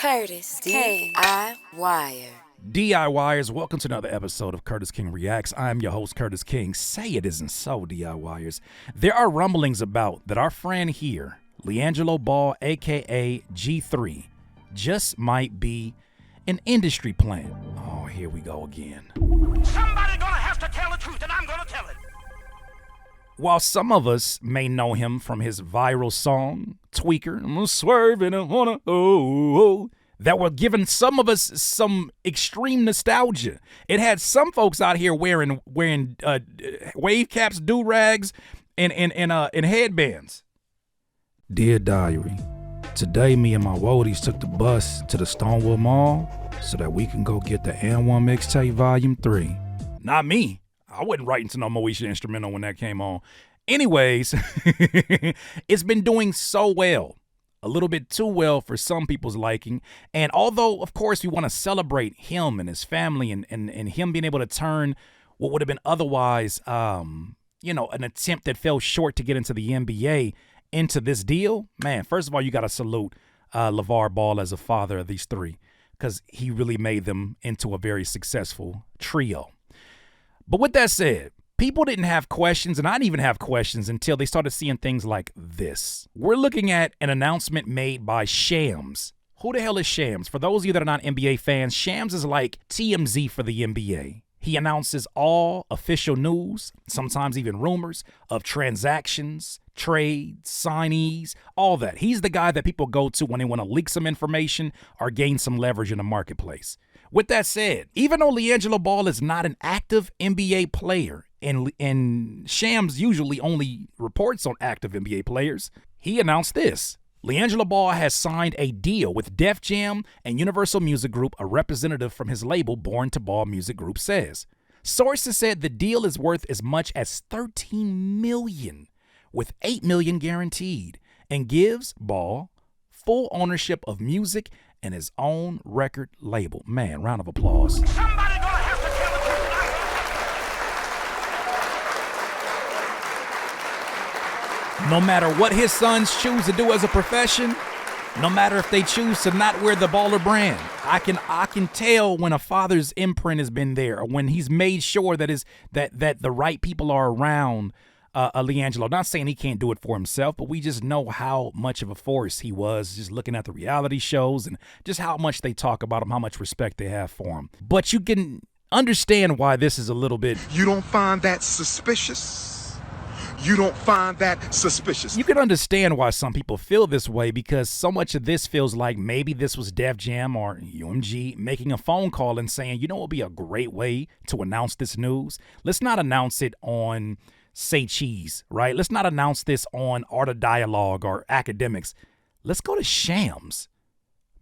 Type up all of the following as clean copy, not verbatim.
Curtis DIYer. DIYers, welcome to another episode of Curtis King Reacts. I'm your host, Curtis King. Say it isn't so, DIYers. There are rumblings about that our friend here, Liangelo Ball, a.k.a. G3, just might be an industry plant. Oh, here we go again. Somebody gonna have to tell the truth, and I'm gonna tell it. While some of us may know him from his viral song, Tweaker, I'm swerving and wanna that were giving some of us some extreme nostalgia. It had some folks out here wearing wave caps, do-rags, and headbands. Dear Diary, today me and my woadies took the bus to the Stonewall Mall so that we can go get the N1 Mixtape Volume 3. Not me. I wasn't writing to no Moesha instrumental when that came on. Anyways, it's been doing so well. A little bit too well for some people's liking. And although, of course, we want to celebrate him and his family and him being able to turn what would have been otherwise, an attempt that fell short to get into the NBA into this deal, man, first of all, you got to salute LeVar Ball as a father of these three because he really made them into a very successful trio. But with that said, people didn't have questions, and I didn't even have questions until they started seeing things like this. We're looking at an announcement made by Shams. Who the hell is Shams? For those of you that are not NBA fans, Shams is like TMZ for the NBA. He announces all official news, sometimes even rumors of transactions, trades, signees, all that. He's the guy that people go to when they want to leak some information or gain some leverage in the marketplace. With that said, even though Liangelo Ball is not an active NBA player, and Shams usually only reports on active NBA players, he announced this. Liangelo Ball has signed a deal with Def Jam and Universal Music Group, a representative from his label Born to Ball Music Group says. Sources said the deal is worth as much as $13 million, with $8 million guaranteed, and gives Ball full ownership of music and his own record label. Man, round of applause. Somebody gonna have to tell the truth. No matter what his sons choose to do as a profession, no matter if they choose to not wear the baller brand, I can tell when a father's imprint has been there, or when he's made sure that that the right people are around Liangelo. Not saying he can't do it for himself, but we just know how much of a force he was just looking at the reality shows and just how much they talk about him, how much respect they have for him. But you can understand why this is a little bit... You don't find that suspicious? You don't find that suspicious? You can understand why some people feel this way, because so much of this feels like maybe this was Def Jam or UMG making a phone call and saying, you know what would be a great way to announce this news? Let's not announce it on Say Cheese, right? Let's not announce this on Art of Dialogue or Academics. Let's go to Shams,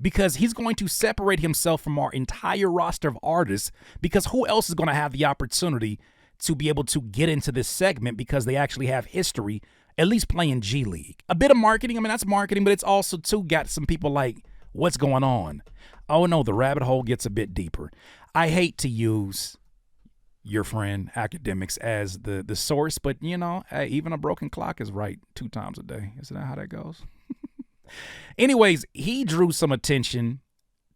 because he's going to separate himself from our entire roster of artists, because who else is going to have the opportunity to be able to get into this segment because they actually have history, at least playing G League. A bit of marketing, I mean, that's marketing, but it's also, too, got some people like, what's going on? Oh, no, the rabbit hole gets a bit deeper. I hate to use your friend Academics as the source, but hey, even a broken clock is right 2 times a day. Isn't that how that goes? Anyways, he drew some attention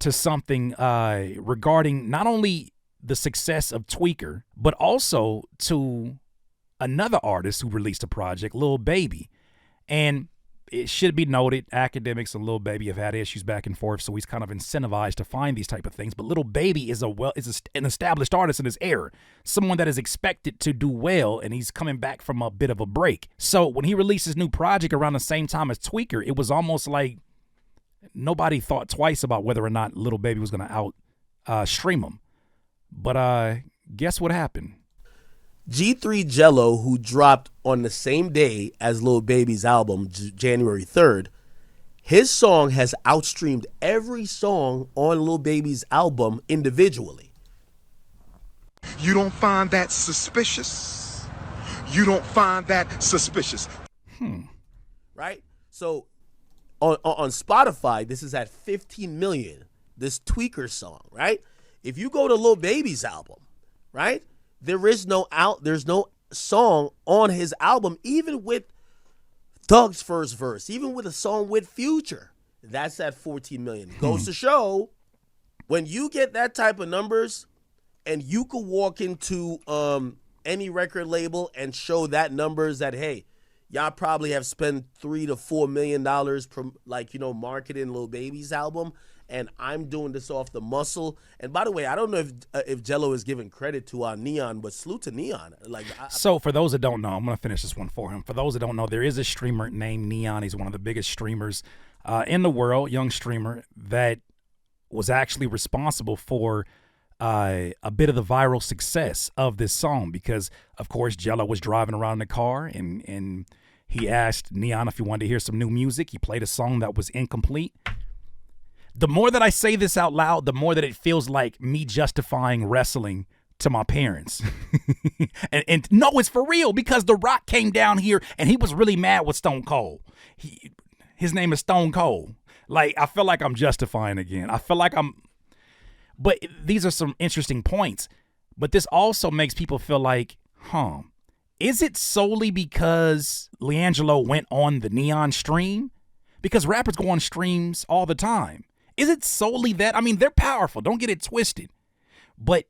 to something regarding not only the success of Tweaker, but also to another artist who released a project, Lil Baby. And it should be noted, Academics and Lil Baby have had issues back and forth, so he's kind of incentivized to find these type of things. But Lil Baby is an established artist in his era, someone that is expected to do well, and he's coming back from a bit of a break. So when he released his new project around the same time as Tweaker, it was almost like nobody thought twice about whether or not Lil Baby was going to stream him. But guess what happened? G3 Jello, who dropped on the same day as Lil Baby's album, January 3rd, his song has outstreamed every song on Lil Baby's album individually. You don't find that suspicious? You don't find that suspicious? Right? So on Spotify, this is at 15 million, this Tweaker song, right? If you go to Lil Baby's album, right? There's no song on his album, even with Thug's first verse, even with a song with Future. That's at 14 million. Goes to show, when you get that type of numbers, and you could walk into any record label and show that numbers that, hey, y'all probably have spent $3 to $4 million marketing Lil Baby's album, and I'm doing this off the muscle. And by the way, I don't know if Jello is giving credit to Neon, but salute to Neon. So for those that don't know, I'm gonna finish this one for him. For those that don't know, there is a streamer named Neon. He's one of the biggest streamers in the world, young streamer that was actually responsible for a bit of the viral success of this song, because of course Jello was driving around in the car and he asked Neon if he wanted to hear some new music. He played a song that was incomplete. The more that I say this out loud, the more that it feels like me justifying wrestling to my parents. and no, it's for real, because The Rock came down here and he was really mad with Stone Cold. His name is Stone Cold. Like, I feel like I'm justifying again. I feel like but these are some interesting points. But this also makes people feel like, is it solely because Liangelo went on the Neon stream? Because rappers go on streams all the time. Is it solely that? I mean, they're powerful. Don't get it twisted. But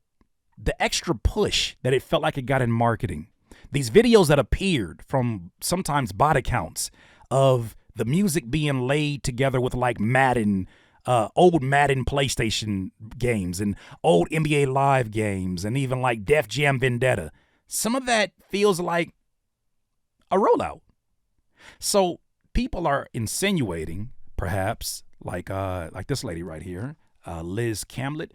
the extra push that it felt like it got in marketing, these videos that appeared from sometimes bot accounts of the music being laid together with like Madden, old Madden PlayStation games and old NBA Live games and even like Def Jam Vendetta. Some of that feels like a rollout. So people are insinuating, perhaps, like this lady right here, Liz Camlet,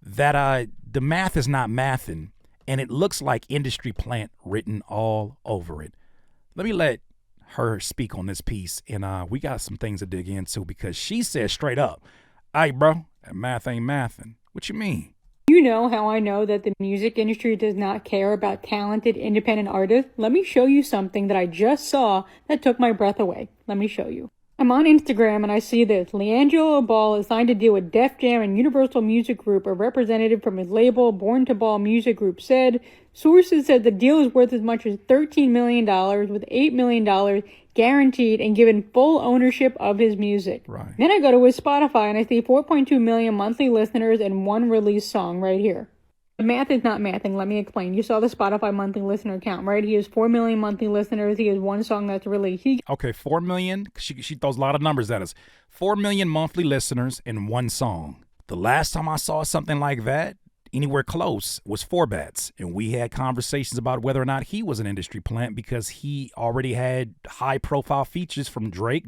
that the math is not mathin', and it looks like industry plant written all over it. Let me let her speak on this piece, and we got some things to dig into, because she said straight up, "Hey, bro, that math ain't mathin'." What you mean? You know how I know that the music industry does not care about talented independent artists? Let me show you something that I just saw that took my breath away. Let me show you. I'm on Instagram and I see this. Liangelo Ball is signed to deal with Def Jam and Universal Music Group. A representative from his label, Born to Ball Music Group, said, sources said the deal is worth as much as $13 million, with $8 million guaranteed and given full ownership of his music. Right. Then I go to his Spotify and I see 4.2 million monthly listeners and one released song right here. The math is not mathing. Let me explain. You saw the Spotify monthly listener count, right? He has 4 million monthly listeners. He has one song that's released. Okay, 4 million. She throws a lot of numbers at us. 4 million monthly listeners in one song. The last time I saw something like that, anywhere close, was Forbats. And we had conversations about whether or not he was an industry plant, because he already had high-profile features from Drake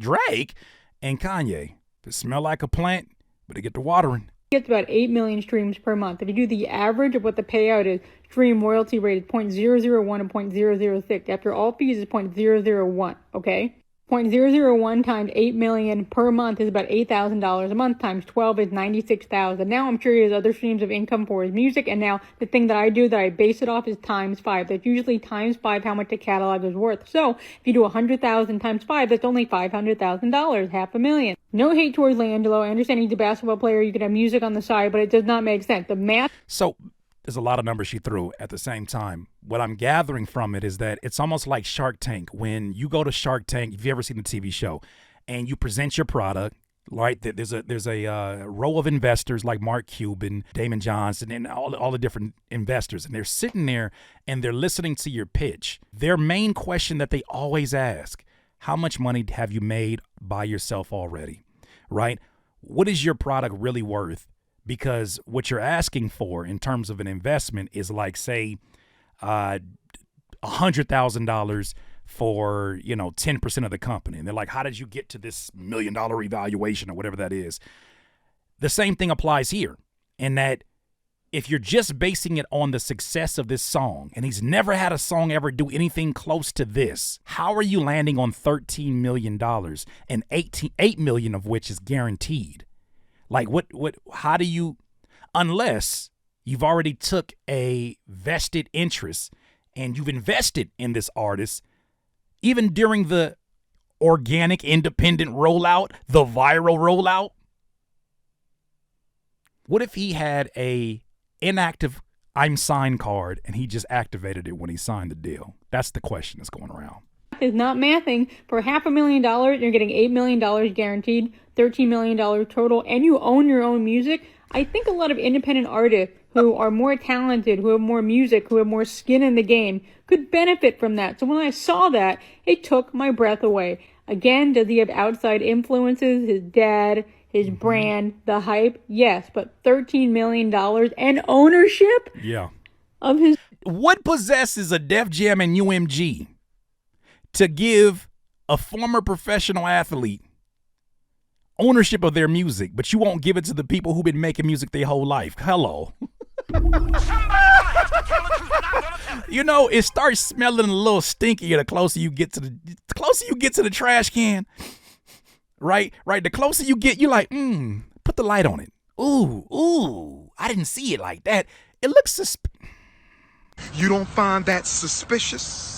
and Kanye. If it smell like a plant, better get to watering. Gets about 8 million streams per month. If you do the average of what the payout is, stream royalty rate is 0.001 and 0.006. After all fees is 0.001, okay? 0.001 times 8 million per month is about $8,000 a month, times 12 is 96,000. Now I'm sure he has other streams of income for his music, and now the thing that I do that I base it off is times 5. That's usually times 5 how much the catalog is worth. So if you do 100,000 times 5, that's only $500,000, $500,000. No hate towards Liangelo. I understand he's a basketball player. You can have music on the side, but it does not make sense. The math. So there's a lot of numbers she threw at the same time. What I'm gathering from it is that it's almost like Shark Tank. When you go to Shark Tank, if you've ever seen the TV show, and you present your product, right? There's a row of investors like Mark Cuban, Damon Johnson, and all the different investors, and they're sitting there and they're listening to your pitch. Their main question that they always ask: how much money have you made by yourself already? Right? What is your product really worth? Because what you're asking for in terms of an investment is like, say, $100,000 for, 10% of the company. And they're like, how did you get to this $1 million evaluation or whatever that is? The same thing applies here, in that if you're just basing it on the success of this song, and he's never had a song ever do anything close to this, how are you landing on $13 million and $8 million of which is guaranteed? Like, how do you, unless you've already took a vested interest and you've invested in this artist, even during the organic independent rollout, the viral rollout? What if he had a inactive I'm signed card and he just activated it when he signed the deal? That's the question that's going around. math is not mathing. For $500,000, you're getting $8 million guaranteed, $13 million total, and you own your own music. I think a lot of independent artists who are more talented, who have more music, who have more skin in the game, could benefit from that. So when I saw that, it took my breath away. Again, does he have outside influences? His dad, his brand, the hype? Yes, but $13 million and ownership? Yeah. Of his. What possesses a Def Jam and UMG to give a former professional athlete ownership of their music, but you won't give it to the people who've been making music their whole life? Hello. You know, it starts smelling a little stinkier the closer you get to the trash can. Right? The closer you get, you're like, put the light on it. Ooh, I didn't see it like that. It looks You don't find that suspicious?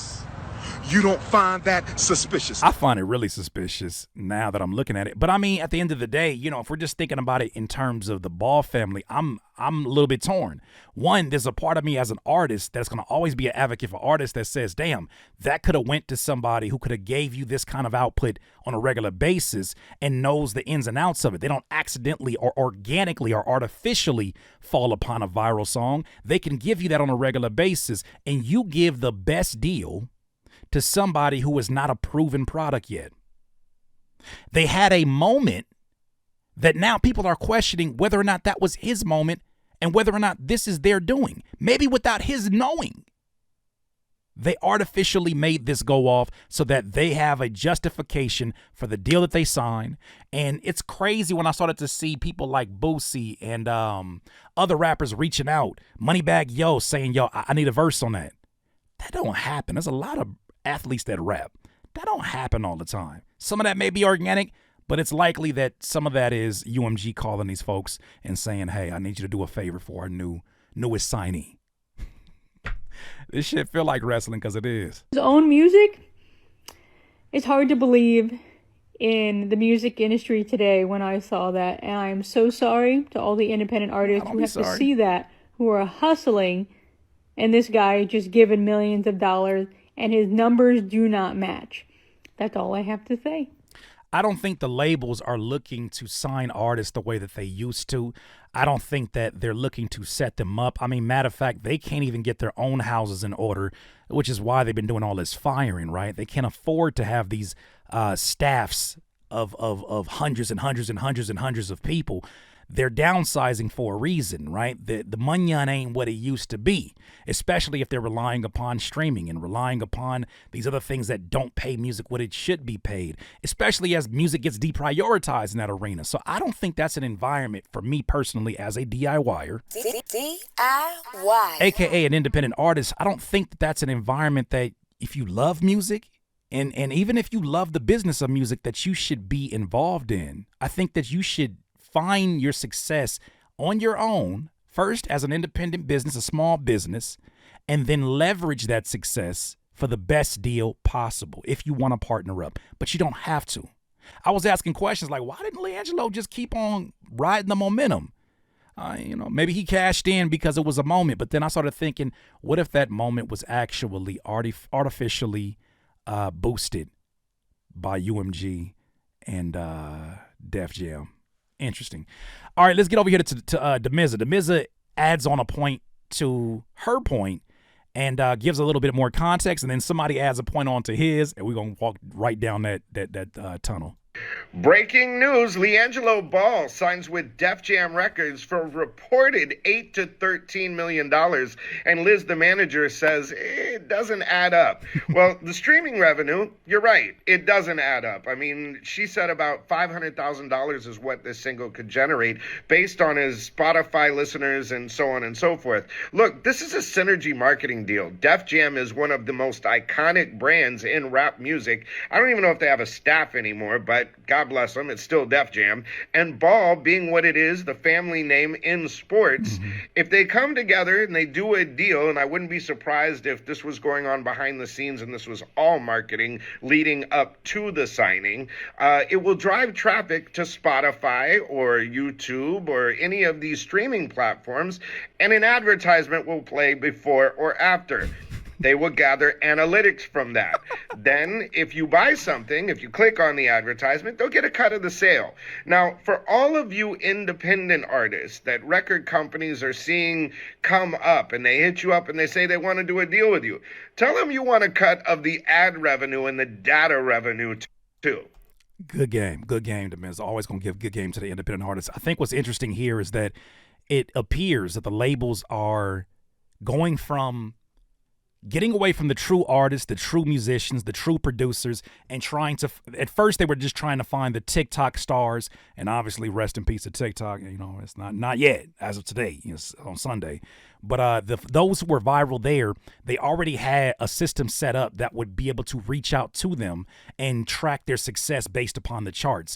You don't find that suspicious? I find it really suspicious now that I'm looking at it. But I mean, at the end of the day, you know, if we're just thinking about it in terms of the Ball family, I'm a little bit torn. One, there's a part of me as an artist that's going to always be an advocate for artists that says, damn, that could have went to somebody who could have gave you this kind of output on a regular basis and knows the ins and outs of it. They don't accidentally or organically or artificially fall upon a viral song. They can give you that on a regular basis, and you give the best deal to somebody who is not a proven product yet. They had a moment that now people are questioning whether or not that was his moment and whether or not this is their doing. Maybe without his knowing. They artificially made this go off so that they have a justification for the deal that they signed. And it's crazy when I started to see people like Boosie and other rappers reaching out. Moneybagg Yo saying, yo, I need a verse on that. That don't happen. There's a lot of athletes that rap. That don't happen all the time. Some of that may be organic, but it's likely that some of that is UMG calling these folks and saying, hey, I need you to do a favor for our newest signee. This shit feel like wrestling because it is. His own music? It's hard to believe in the music industry today when I saw that. And I am so sorry to all the independent artists who have to see that, who are hustling, and this guy just given millions of dollars, and his numbers do not match. That's all I have to say. I don't think the labels are looking to sign artists the way that they used to. I don't think that they're looking to set them up. I mean, matter of fact, they can't even get their own houses in order, which is why they've been doing all this firing, right? They can't afford to have these staffs of hundreds and hundreds and hundreds and hundreds of people. They're downsizing for a reason, right? The money ain't what it used to be, especially if they're relying upon streaming and relying upon these other things that don't pay music what it should be paid, especially as music gets deprioritized in that arena. So I don't think that's an environment for me personally as a DIYer, DIY, aka an independent artist. I don't think that that's an environment that if you love music and even if you love the business of music that you should be involved in. I think that you should find your success on your own, first as an independent business, a small business, and then leverage that success for the best deal possible if you want to partner up. But you don't have to. I was asking questions like, why didn't Liangelo just keep on riding the momentum? Maybe he cashed in because it was a moment. But then I started thinking, what if that moment was actually artificially boosted by UMG and Def Jam? Interesting. All right, let's get over here to Demiza. Demiza adds on a point to her point and gives a little bit more context, and then somebody adds a point onto his, and we're going to walk right down that tunnel. Breaking news, Liangelo Ball signs with Def Jam Records for a reported $8 to $13 million. And Liz, the manager, says it doesn't add up. Well, the streaming revenue, you're right, it doesn't add up. I mean, she said about $500,000 is what this single could generate based on his Spotify listeners and so on and so forth. Look, this is a synergy marketing deal. Def Jam is one of the most iconic brands in rap music. I don't even know if they have a staff anymore, but God bless them, it's still Def Jam. And Ball, being what it is, the family name in sports, if they come together and they do a deal, and I wouldn't be surprised if this was going on behind the scenes and this was all marketing leading up to the signing, it will drive traffic to Spotify or YouTube or any of these streaming platforms, and an advertisement will play before or after. They will gather analytics from that. Then, if you buy something, if you click on the advertisement, they'll get a cut of the sale. Now, for all of you independent artists that record companies are seeing come up and they hit you up and they say they want to do a deal with you, tell them you want a cut of the ad revenue and the data revenue too. Good game. Good game. The man's always going to give good game to the independent artists. I think what's interesting here is that it appears that the labels are going from getting away from the true artists, the true musicians, the true producers, and trying to, at first they were just trying to find the TikTok stars, and obviously rest in peace to TikTok. You know, it's not yet as of today, on Sunday. But those who were viral there, they already had a system set up that would be able to reach out to them and track their success based upon the charts.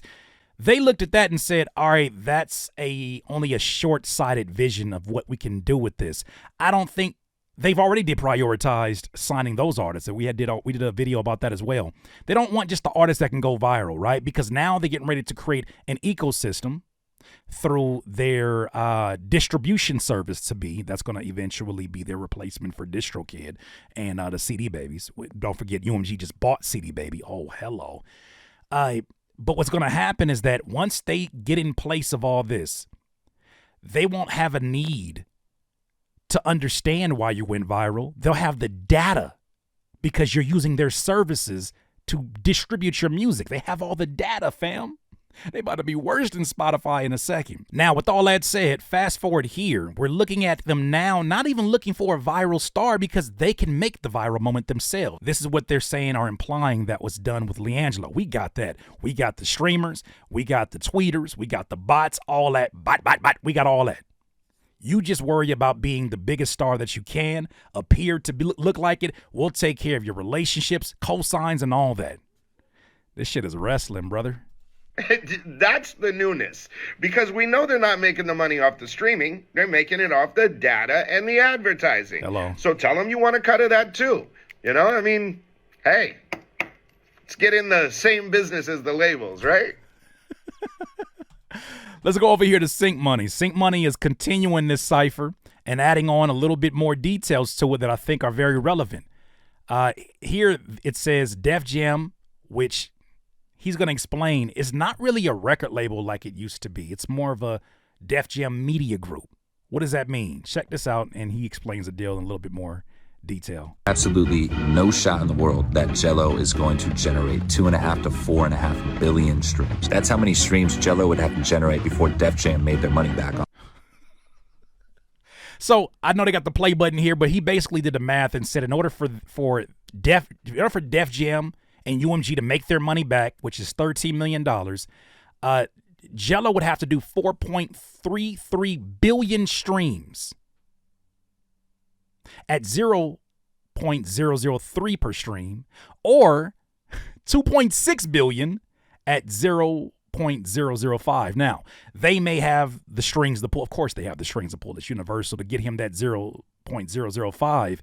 They looked at that and said, all right, that's only a short-sighted vision of what we can do with this. I don't think they've already deprioritized signing those artists. We did a video about that as well. They don't want just the artists that can go viral, right? Because now they're getting ready to create an ecosystem through their distribution service that's going to eventually be their replacement for DistroKid and the CD Babies. Don't forget, UMG just bought CD Baby. Oh, hello. But what's going to happen is that once they get in place of all this, they won't have a need to understand why you went viral. They'll have the data because you're using their services to distribute your music. They have all the data, fam. They about to be worse than Spotify in a second. Now, with all that said, fast forward here. We're looking at them now, not even looking for a viral star because they can make the viral moment themselves. This is what they're saying or implying that was done with Liangelo. We got that. We got the streamers. We got the tweeters. We got the bots, all that. Bot. We got all that. You just worry about being the biggest star that you can, appear to look like it. We'll take care of your relationships, cosigns, and all that. This shit is wrestling, brother. That's the newness, because we know they're not making the money off the streaming. They're making it off the data and the advertising. Hello. So tell them you want a cut of that too. You know, I mean, hey, let's get in the same business as the labels, right? Let's go over here to Sync Money. Sync Money is continuing this cipher and adding on a little bit more details to it that I think are very relevant. Here it says Def Jam, which he's going to explain is not really a record label like it used to be. It's more of a Def Jam media group. What does that mean? Check this out, and he explains the deal in a little bit more detail. Absolutely no shot in the world that Jello is going to generate 2.5 to 4.5 billion streams. That's how many streams Jello would have to generate before Def Jam made their money back on. So I know they got the play button here, but he basically did the math and said in order for Def Jam and UMG to make their money back, which is $13 million, Jello would have to do 4.33 billion streams at 0.003 per stream, or 2.6 billion at 0.005. Now, they may have the strings to pull. Of course, they have the strings to pull. It's universal to get him that 0.005.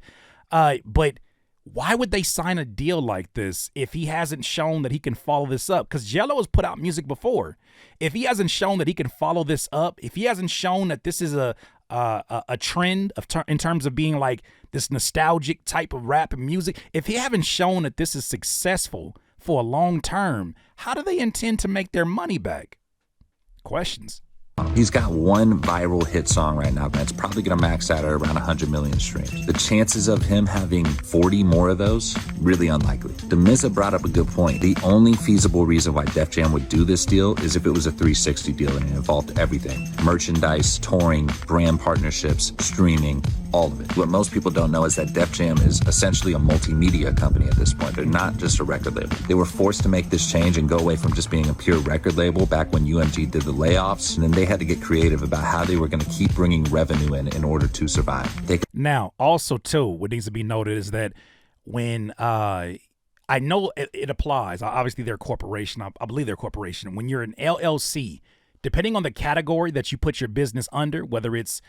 But why would they sign a deal like this if he hasn't shown that he can follow this up? Because Jello has put out music before. If he hasn't shown that he can follow this up, if he hasn't shown that this is a trend in terms of being like this nostalgic type of rap and music, if he haven't shown that this is successful for a long term, how do they intend to make their money back? Questions. He's got one viral hit song right now that's probably going to max out at around 100 million streams. The chances of him having 40 more of those, really unlikely. Demiza brought up a good point. The only feasible reason why Def Jam would do this deal is if it was a 360 deal and it involved everything. Merchandise, touring, brand partnerships, streaming, all of it. What most people don't know is that Def Jam is essentially a multimedia company at this point. They're not just a record label. They were forced to make this change and go away from just being a pure record label back when UMG did the layoffs, and then they had to get creative about how they were going to keep bringing revenue in order to survive. Now, also, too, what needs to be noted is that when I know it applies, obviously they're a corporation. I believe they're a corporation. When you're an LLC, depending on the category that you put your business under, whether it's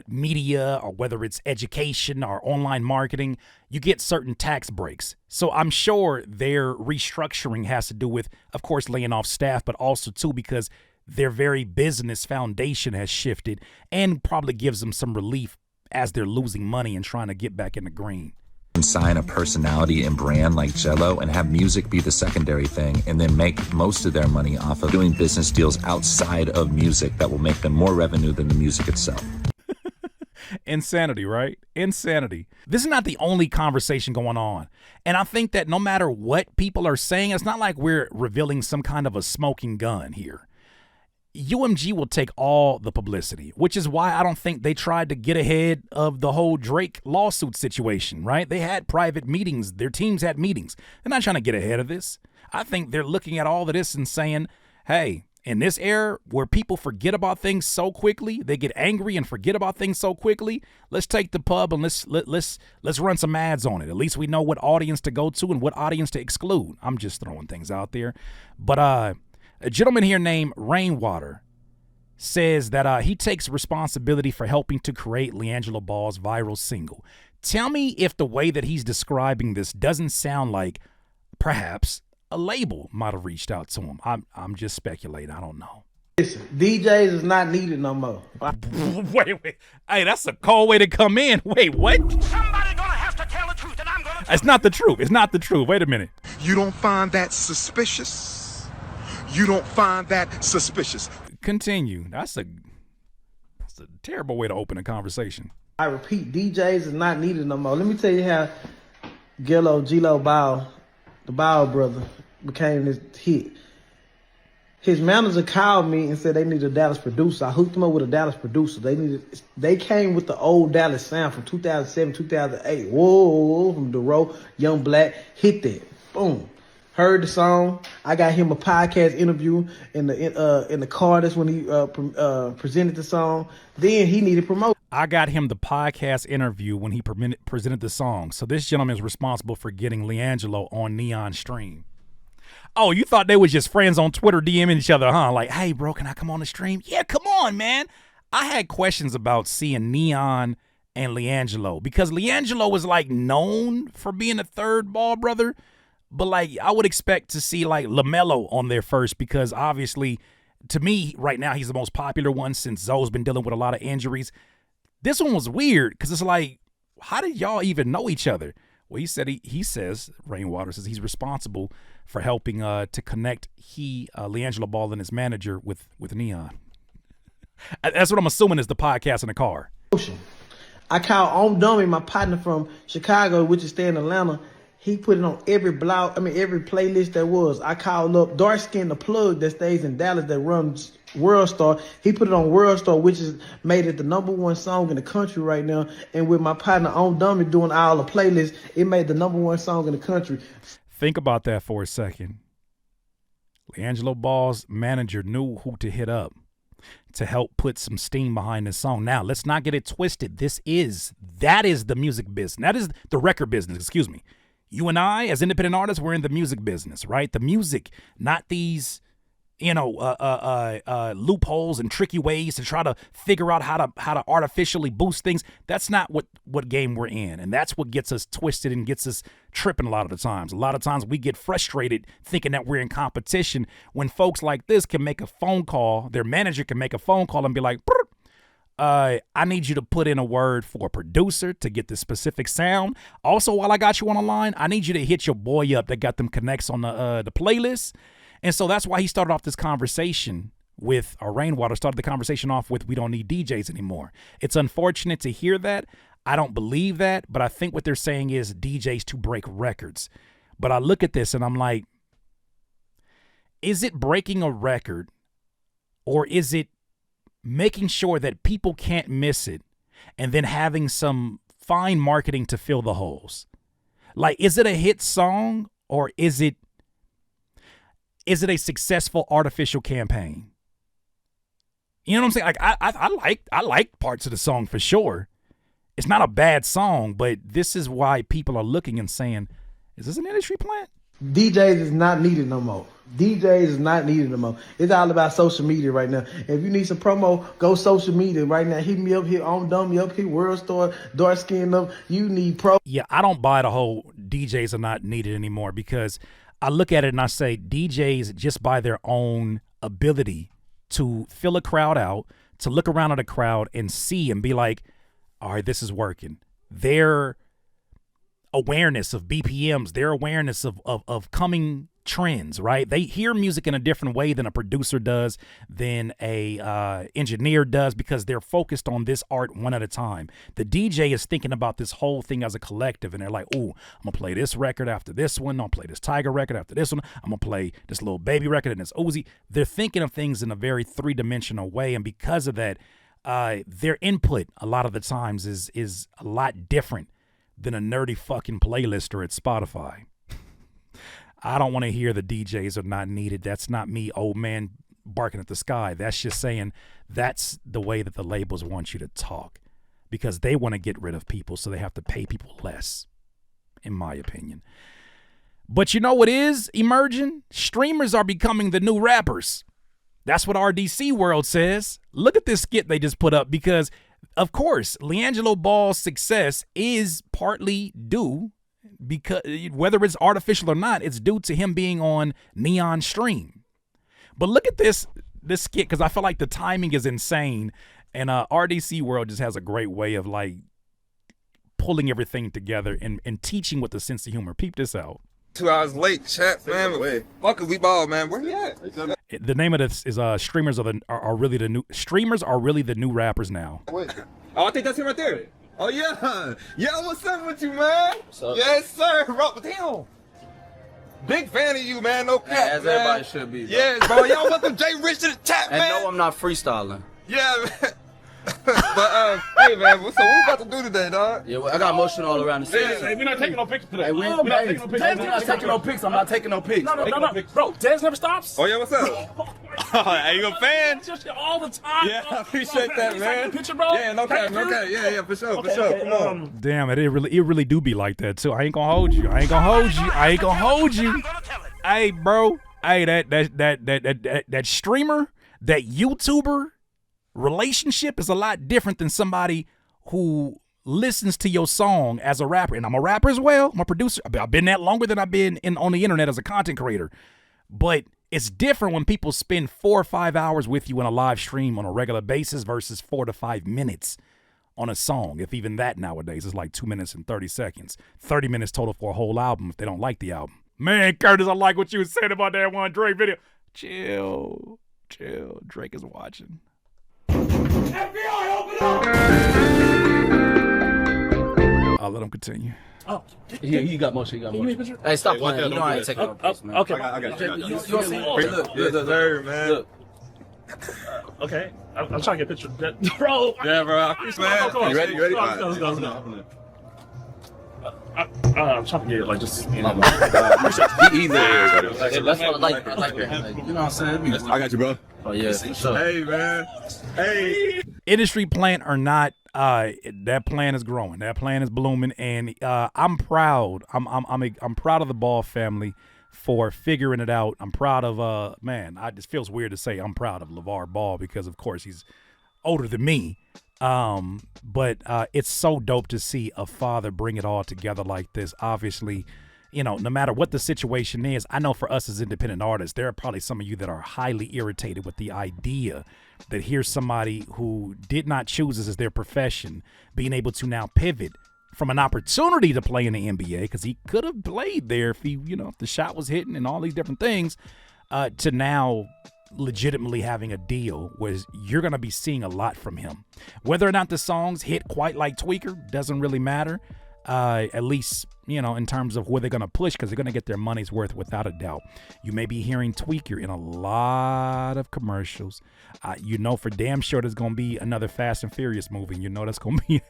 media or whether it's education or online marketing, you get certain tax breaks. So I'm sure their restructuring has to do with, of course, laying off staff, but also, too, because their very business foundation has shifted and probably gives them some relief as they're losing money and trying to get back in the green. Sign a personality and brand like Jello and have music be the secondary thing, and then make most of their money off of doing business deals outside of music that will make them more revenue than the music itself. Insanity, right? Insanity. This is not the only conversation going on. And I think that no matter what people are saying, it's not like we're revealing some kind of a smoking gun here. UMG will take all the publicity, which is why I don't think they tried to get ahead of the whole Drake lawsuit situation, right? They had private meetings. Their teams had meetings. They're not trying to get ahead of this. I think they're looking at all of this and saying, hey, in this era where people forget about things so quickly, they get angry and forget about things so quickly, let's take the pub and let's run some ads on it. At least we know what audience to go to and what audience to exclude. I'm just throwing things out there. But a gentleman here named Rainwater says that he takes responsibility for helping to create Liangelo Ball's viral single. Tell me if the way that he's describing this doesn't sound like perhaps a label might have reached out to him. I'm just speculating. I don't know. Listen, DJs is not needed no more. Wait. Hey, that's a cold way to come in. Wait, what? Somebody gonna have to tell the truth, and I'm gonna tell It's not the truth. It's not the truth. Wait a minute. You don't find that suspicious? You don't find that suspicious? Continue. That's a terrible way to open a conversation. I repeat, DJs is not needed no more. Let me tell you how Gilo Bow, the Bow brother, became this hit. His manager called me and said they needed a Dallas producer. I hooked him up with a Dallas producer. They came with the old Dallas sound from 2007, 2008. Whoa, from the row, Young Black, hit that. Boom. Heard the song. I got him a podcast interview in the car. That's when he presented the song. Then he needed promotion. I got him the podcast interview when he presented the song. So this gentleman is responsible for getting Liangelo on Neon Stream. Oh, you thought they was just friends on Twitter DMing each other, huh? Like, hey, bro, can I come on the stream? Yeah, come on, man. I had questions about seeing Neon and Liangelo because Liangelo was like known for being a third ball brother. But, like, I would expect to see, like, LaMelo on there first because, obviously, to me, right now, he's the most popular one since Zoe's been dealing with a lot of injuries. This one was weird because it's like, how did y'all even know each other? Well, he said he says, Rainwater says he's responsible for helping to connect Liangelo Ball and his manager with Neon. That's what I'm assuming is the podcast in the car. I called Dummy, my partner from Chicago, which is staying in Atlanta. He put it on every playlist there was. I called up Dark Skin, the plug that stays in Dallas that runs World Star. He put it on World Star, which is made it the #1 song in the country right now. And with my partner On Dummy doing all the playlists, it made the #1 song in the country. Think about that for a second. Liangelo Ball's manager knew who to hit up to help put some steam behind this song. Now, let's not get it twisted. That is the music business. That is the record business, excuse me. You and I, as independent artists, we're in the music business, right? The music, not these, loopholes and tricky ways to try to figure out how to artificially boost things. That's not what game we're in, and that's what gets us twisted and gets us tripping a lot of the times. A lot of times we get frustrated thinking that we're in competition when folks like this can make a phone call. Their manager can make a phone call and be like, I need you to put in a word for a producer to get the specific sound. Also, while I got you on the line, I need you to hit your boy up that got them connects on the playlist. And so that's why he started off this conversation with, Rainwater started the conversation off with, we don't need DJs anymore. It's unfortunate to hear that. I don't believe that, but I think what they're saying is DJs to break records. But I look at this and I'm like, is it breaking a record or is it making sure that people can't miss it and then having some fine marketing to fill the holes? Like, is it a hit song or is it a successful artificial campaign? You know what I'm saying? Like, I like parts of the song for sure. It's not a bad song, but this is why people are looking and saying, is this an industry plant? DJs is not needed no more. DJs is not needed no more. It's all about social media right now. If you need some promo, go social media right now. Hit me up here, On Dummy up here, World Star, Dark Skin up. You need pro. Yeah, I don't buy the whole DJs are not needed anymore because I look at it and I say DJs just by their own ability to fill a crowd out, to look around at a crowd and see and be like, all right, this is working. Their awareness of BPMs, their awareness of coming trends, right? They hear music in a different way than a producer does, than a engineer does, because they're focused on this art one at a time. The DJ is thinking about this whole thing as a collective, and they're like, ooh, I'm gonna play this record after this one, I'm gonna play this Tiger record after this one, I'm gonna play this Lil Baby record and this Uzi. They're thinking of things in a very three-dimensional way, and because of that, their input a lot of the times is a lot different than a nerdy fucking playlister at Spotify. I don't want to hear the DJs are not needed. That's not me, old man, barking at the sky. That's just saying that's the way that the labels want you to talk, because they want to get rid of people, so they have to pay people less, in my opinion. But you know what is emerging? Streamers are becoming the new rappers. That's what RDC World says. Look at this skit they just put up, because, of course, Liangelo Ball's success is partly due, because whether it's artificial or not, it's due to him being on Neon Stream. But look at this skit, because I feel like the timing is insane, and RDC World just has a great way of like pulling everything together and teaching with a sense of humor. Peep this out. 2 hours late, chat, man. Fuck, we ball, man. Where you at? The name of this is streamers are really the new rappers now. Wait. Oh, I think that's him right there. Oh yeah, what's up with you, man? What's up? Yes, sir. Rock with him. Big fan of you, man. No cap, man. As everybody should be. Bro. Yes, bro. Y'all welcome Jay Rich to the chat, man. And no, I'm not freestyling. Yeah, man. But hey, man. So what we about to do today, dog? Yeah, well, I got motion all around the city. Hey, we're not taking no pictures today. Hey, we're not taking no pictures. I'm not taking no pics. I'm not taking no pics. No. Bro, Dez never stops. Oh yeah, what's up? Are you a fan? Just all the time. Yeah, I appreciate that, man. Picture, bro. Yeah, no cap. Yeah, for sure. Come on. Damn, it really do be like that too. I ain't gonna hold you. Hey, bro. Hey, that streamer, that YouTuber relationship is a lot different than somebody who listens to your song as a rapper. And I'm a rapper as well. I'm a producer. I've been that longer than I've been on the internet as a content creator. But it's different when people spend 4 or 5 hours with you in a live stream on a regular basis versus 4 to 5 minutes on a song. If even that nowadays is like 2 minutes and 30 seconds. 30 minutes total for a whole album if they don't like the album. Man, Curtis, I like what you were saying about that one Drake video. Chill. Drake is watching. FBI, open up! I'll let him continue. Oh, you got motion. Hey, stop playing. You know I ain't taking no pics, man. Okay. I got you. You want to see? Look, man. Look. Okay, I'm trying to get a picture. Bro. Yeah, bro. Come on. You ready? Let's go. I'm trying to get it like just. He either. That's what I like. You know what I'm saying? I got you, bro. Oh yeah. So. Hey, man. Hey. Industry plant or not, that plant is growing. That plant is blooming, and I'm proud. I'm proud of the Ball family for figuring it out. I'm proud of man. It just feels weird to say I'm proud of LeVar Ball because of course he's older than me. But it's so dope to see a father bring it all together like this. Obviously, you know, no matter what the situation is, I know for us as independent artists, there are probably some of you that are highly irritated with the idea that here's somebody who did not choose this as their profession, being able to now pivot from an opportunity to play in the NBA, because he could have played there if if the shot was hitting and all these different things, to now legitimately having a deal where you're going to be seeing a lot from him. Whether or not the songs hit quite like Tweaker doesn't really matter, at least, in terms of where they're going to push, because they're going to get their money's worth without a doubt. You may be hearing Tweaker in a lot of commercials. For damn sure there's going to be another Fast and Furious movie. That's going to be,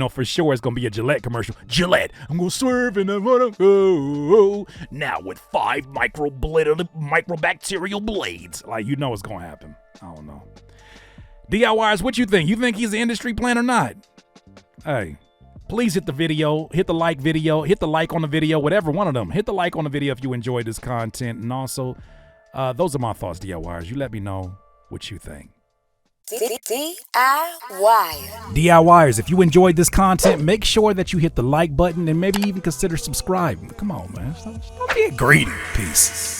for sure it's going to be a Gillette commercial. Gillette, I'm going to swerve and I'm going to go. Now with 5 microbacterial blades. It's going to happen. I don't know. DIYers, what you think? You think he's an industry plant or not? Hey. Please hit the video, hit the like on the video, whatever one of them. Hit the like on the video if you enjoyed this content. And also, those are my thoughts, DIYers. You let me know what you think. DIYers, if you enjoyed this content, make sure that you hit the like button and maybe even consider subscribing. Come on, man. Stop being greedy. Peace.